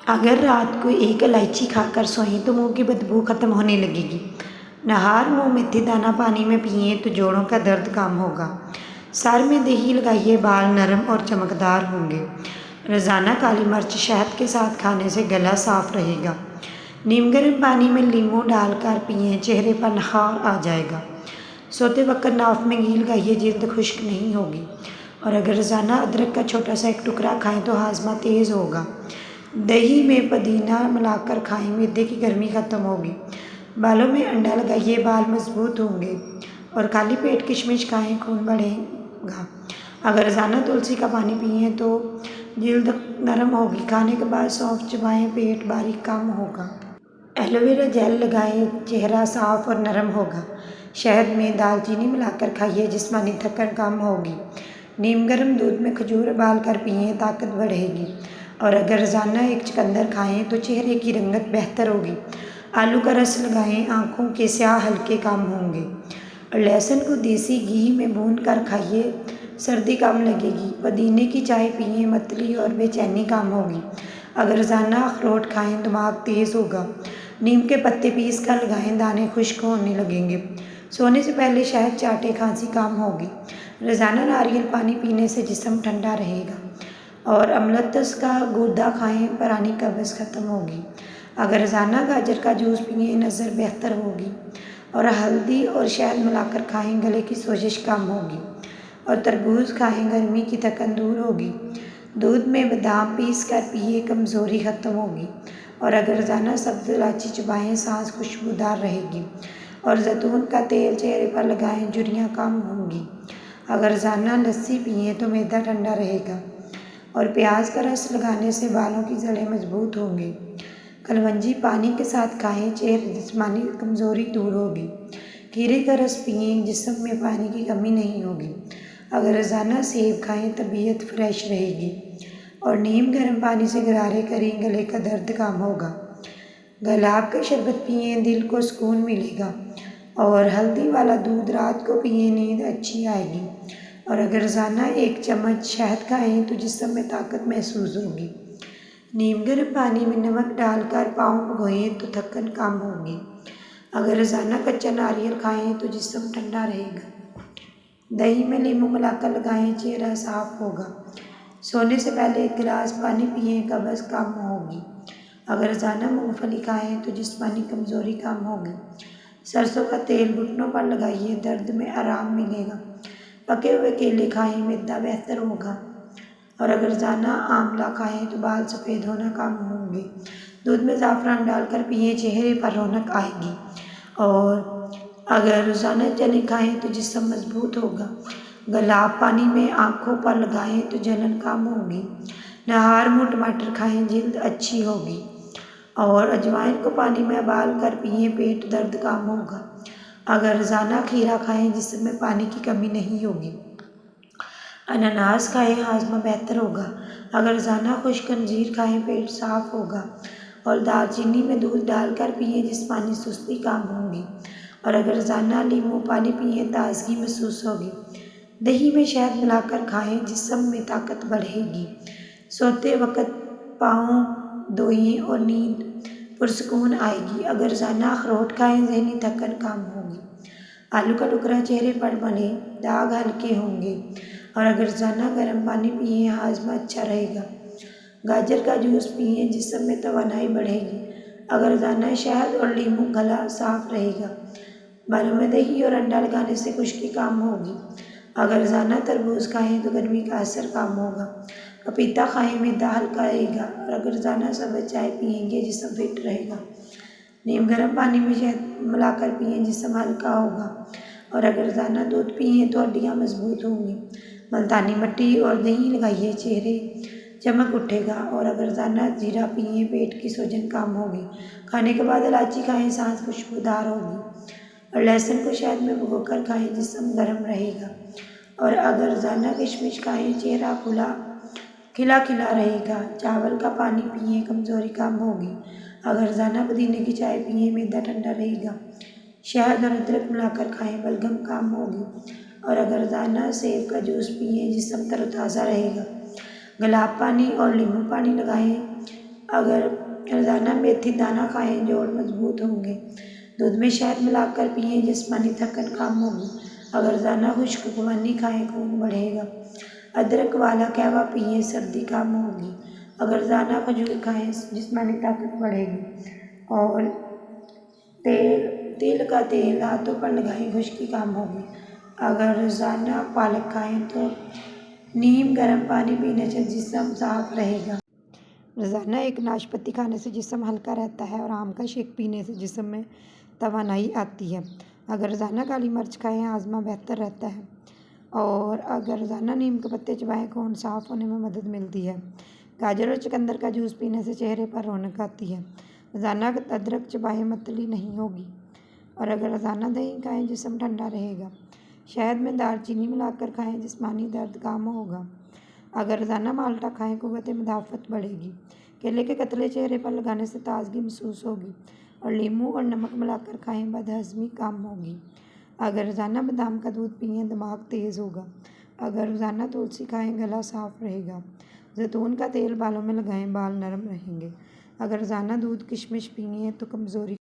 اگر رات کو ایک الائچی کھا کر سوئیں تو منہ کی بدبو ختم ہونے لگے گی۔ نہار منہ میتھی دانہ پانی میں پئیں تو جوڑوں کا درد کم ہوگا۔ سر میں دہی لگائیے، بال نرم اور چمکدار ہوں گے۔ روزانہ کالی مرچ شہد کے ساتھ کھانے سے گلا صاف رہے گا۔ نیم گرم پانی میں لیموں ڈال کر پئیں، چہرے پر نکھار آ جائے گا۔ سوتے وقت ناف میں گھی لگائیے، جلد خشک نہیں ہوگی۔ اور اگر روزانہ ادرک کا چھوٹا سا ایک ٹکڑا کھائیں تو ہاضمہ تیز ہوگا۔ دہی میں پودینہ ملا کر کھائیں، معدے کی گرمی ختم ہوگی۔ بالوں میں انڈا لگائیے، بال مضبوط ہوں گے۔ اور خالی پیٹ کشمش کھائیں، خون بڑھے گا۔ اگر روزانہ تلسی کا پانی پئیں تو جلد نرم ہوگی۔ کھانے کے بعد سونف چبائیں، پیٹ باریک کم ہوگا۔ ایلو ویرا جیل لگائیں، چہرہ صاف اور نرم ہوگا۔ شہد میں دال چینی ملا کر کھائیے، جسمانی تھکن کم ہوگی۔ نیم گرم دودھ میں کھجور ابال کر پئیں، طاقت بڑھے گی۔ اور اگر روزانہ ایک چقندر کھائیں تو چہرے کی رنگت بہتر ہوگی۔ آلو کا رس لگائیں، آنکھوں کے سیاہ ہلکے کم ہوں گے۔ اور لہسن کو دیسی گھی میں بھون کر کھائیے، سردی کم لگے گی۔ پودینے کی چائے پئیں، متلی اور بے چینی کم ہوگی۔ اگر روزانہ اخروٹ کھائیں، دماغ تیز ہوگا۔ نیم کے پتے پیس کر لگائیں، دانے خشک ہونے لگیں گے۔ سونے سے پہلے شہد چاٹیں، کھانسی کم ہوگی۔ روزانہ ناریل پانی پینے سے جسم ٹھنڈا رہے گا۔ اور املتس کا گودا کھائیں، پرانی قبض ختم ہوگی۔ اگر روزانہ گاجر کا جوس پئیں، نظر بہتر ہوگی۔ اور ہلدی اور شہد ملا کر کھائیں، گلے کی سوزش کم ہوگی۔ اور تربوز کھائیں، گرمی کی تھکن دور ہوگی۔ دودھ میں بادام پیس کر پئیں، کمزوری ختم ہوگی۔ اور اگر روزانہ سبز الائچی چبائیں، سانس خوشبودار رہے گی۔ اور زیتون کا تیل چہرے پر لگائیں، جھریاں کم ہوں گی۔ اگر روزانہ لسی پئیں تو معدہ ٹھنڈا رہے گا۔ اور پیاز کا رس لگانے سے بالوں کی جڑیں مضبوط ہوں گی۔ کلونجی پانی کے ساتھ کھائیں، جسمانی کمزوری دور ہوگی۔ کھیرے کا رس پئیں، جسم میں پانی کی کمی نہیں ہوگی۔ اگر روزانہ سیب کھائیں، طبیعت فریش رہے گی۔ اور نیم گرم پانی سے غرارے کریں، گلے کا درد کم ہوگا۔ گلاب کا شربت پئیں، دل کو سکون ملے گا۔ اور ہلدی والا دودھ رات کو پئیں، نیند اچھی آئے گی۔ اور اگر روزانہ ایک چمچ شہد کھائیں تو جسم میں طاقت محسوس ہوگی۔ نیم گرم پانی میں نمک ڈال کر پاؤں بھگوئیں تو تھکن کم ہوگی۔ اگر روزانہ کچا ناریل کھائیں تو جسم ٹھنڈا رہے گا۔ دہی میں لیموں ملا کر لگائیں، چہرہ صاف ہوگا۔ سونے سے پہلے ایک گلاس پانی پئیں، قبض کم ہوگی۔ اگر روزانہ مونگ پھلی کھائیں تو جسمانی کمزوری کم ہوگی۔ سرسوں کا تیل گھٹنوں پر لگائیے، درد میں آرام ملے گا۔ پکے ہوئے کیلے کھائیں، معدہ بہتر ہوگا۔ اور اگر روزانہ آملہ کھائیں تو بال سفید ہونا کم ہوں گے۔ دودھ میں زعفران ڈال کر پئیں، چہرے پر رونق آئے گی۔ اور اگر روزانہ چنے کھائیں تو جسم مضبوط ہوگا۔ گلاب پانی میں آنکھوں پر لگائیں تو جلن کم ہوگی۔ نہار منہ ٹماٹر کھائیں، جلد اچھی ہوگی۔ اور اجوائن کو پانی میں ابال کر پئیں، پیٹ درد کم ہوگا۔ اگر روزانہ کھیرا کھائیں، جسم میں پانی کی کمی نہیں ہوگی۔ انناس کھائیں، ہاضمہ بہتر ہوگا۔ اگر روزانہ خشک انجیر کھائیں، پیٹ صاف ہوگا۔ اور دال چینی میں دودھ ڈال کر پئیں، جسمانی سستی کم ہوگی۔ اور اگر روزانہ لیموں پانی پئیں، تازگی محسوس ہوگی۔ دہی میں شہد ملا کر کھائیں، جسم میں طاقت بڑھے گی۔ سوتے وقت پاؤں دھوئیں اور نیند پرسکون آئے گی۔ اگر روزانہ اخروٹ کھائیں، ذہنی تھکن کم ہوگی۔ آلو کا ٹکڑا چہرے پر ملیں، داغ ہلکے ہوں گے۔ اور اگر روزانہ گرم پانی پئیں، ہاضمہ اچھا رہے گا۔ گاجر کا جوس پئیں، جسم میں توانائی بڑھے گی۔ اگر روزانہ شہد اور لیموں، گلا صاف رہے گا۔ بالوں میں دہی اور انڈا لگانے سے خشکی کم ہوگی۔ اگر روزانہ تربوز کھائیں تو گرمی کا اثر کم ہوگا۔ پپیتا کھائیں، معدہ ہلکا رہے گا۔ اور اگر روزانہ سبز چائے پئیں گے، جسم فٹ رہے گا۔ نیم گرم پانی میں شہد ملا کر پئیں، جسم ہلکا ہوگا۔ اور اگر روزانہ دودھ پئیں تو ہڈیاں مضبوط ہوں گی۔ ملتانی مٹی اور دہی لگائیے، چہرے چمک اٹھے گا۔ اور اگر روزانہ زیرہ پئیں، پیٹ کی سوجن کم ہوگی۔ کھانے کے بعد الائچی کھائیں، سانس خوشبودار ہوگی۔ اور لہسن کو شہد میں بھگو کر کھائیں، جسم گرم رہے گا۔ اور اگر روزانہ کشمش کھائیں، چہرہ کھلا کھلا رہے گا۔ چاول کا پانی پئیں، کمزوری کم ہوگی۔ اگر روزانہ پودینے کی چائے پئیں، معدہ ٹھنڈا رہے گا۔ شہد اور ادرک ملا کر کھائیں، بلغم کم ہوگی۔ اور اگر روزانہ سیب کا جوس پئیں، جسم تر و تازہ رہے گا۔ گلاب پانی اور لیموں پانی لگائیں، اگر روزانہ میتھی دانہ کھائیں جوڑ مضبوط ہوں گے۔ دودھ میں شہد ملا کر پئیں، جسمانی تھکن کم ہوگی۔ اگر روزانہ خشک پانی کھائیں خون بڑھے گا۔ ادرک والا قہوہ پئیں، سردی کم ہوگی۔ اگر روزانہ کھجور کھائیں جسمانی طاقت بڑھے گی۔ اور تیل کا تیل ہاتھوں پر لگائیں، خشکی کم ہوگی۔ اگر روزانہ پالک کھائیں تو نیم گرم پانی پینے سے جسم صاف رہے گا۔ روزانہ ایک ناشپاتی کھانے سے جسم ہلکا رہتا ہے اور آم کا شیک پینے سے جسم میں توانائی آتی ہے۔ اگر روزانہ کالی مرچ کھائیں ہاضمہ بہتر رہتا ہے۔ اور اگر روزانہ نیم کے پتے چبائیں خون صاف ہونے میں مدد ملتی ہے۔ گاجر اور چقندر کا جوس پینے سے چہرے پر رونق آتی ہے۔ روزانہ ادرک چبائیں متلی نہیں ہوگی۔ اور اگر روزانہ دہی کھائیں جسم ٹھنڈا رہے گا۔ شہد میں دار چینی ملا کر کھائیں، جسمانی درد کم ہوگا۔ اگر روزانہ مالٹا کھائیں قوت مدافعت بڑھے گی۔ کیلے کے قطرے چہرے پر لگانے سے تازگی محسوس ہوگی۔ اور لیموں اور نمک ملا کر کھائیں، بد ہضمی کم ہوگی۔ اگر روزانہ بادام کا دودھ پئیں دماغ تیز ہوگا۔ اگر روزانہ تلسی کھائیں گلا صاف رہے گا۔ زیتون کا تیل بالوں میں لگائیں، بال نرم رہیں گے۔ اگر روزانہ دودھ کشمش پئیں تو کمزوری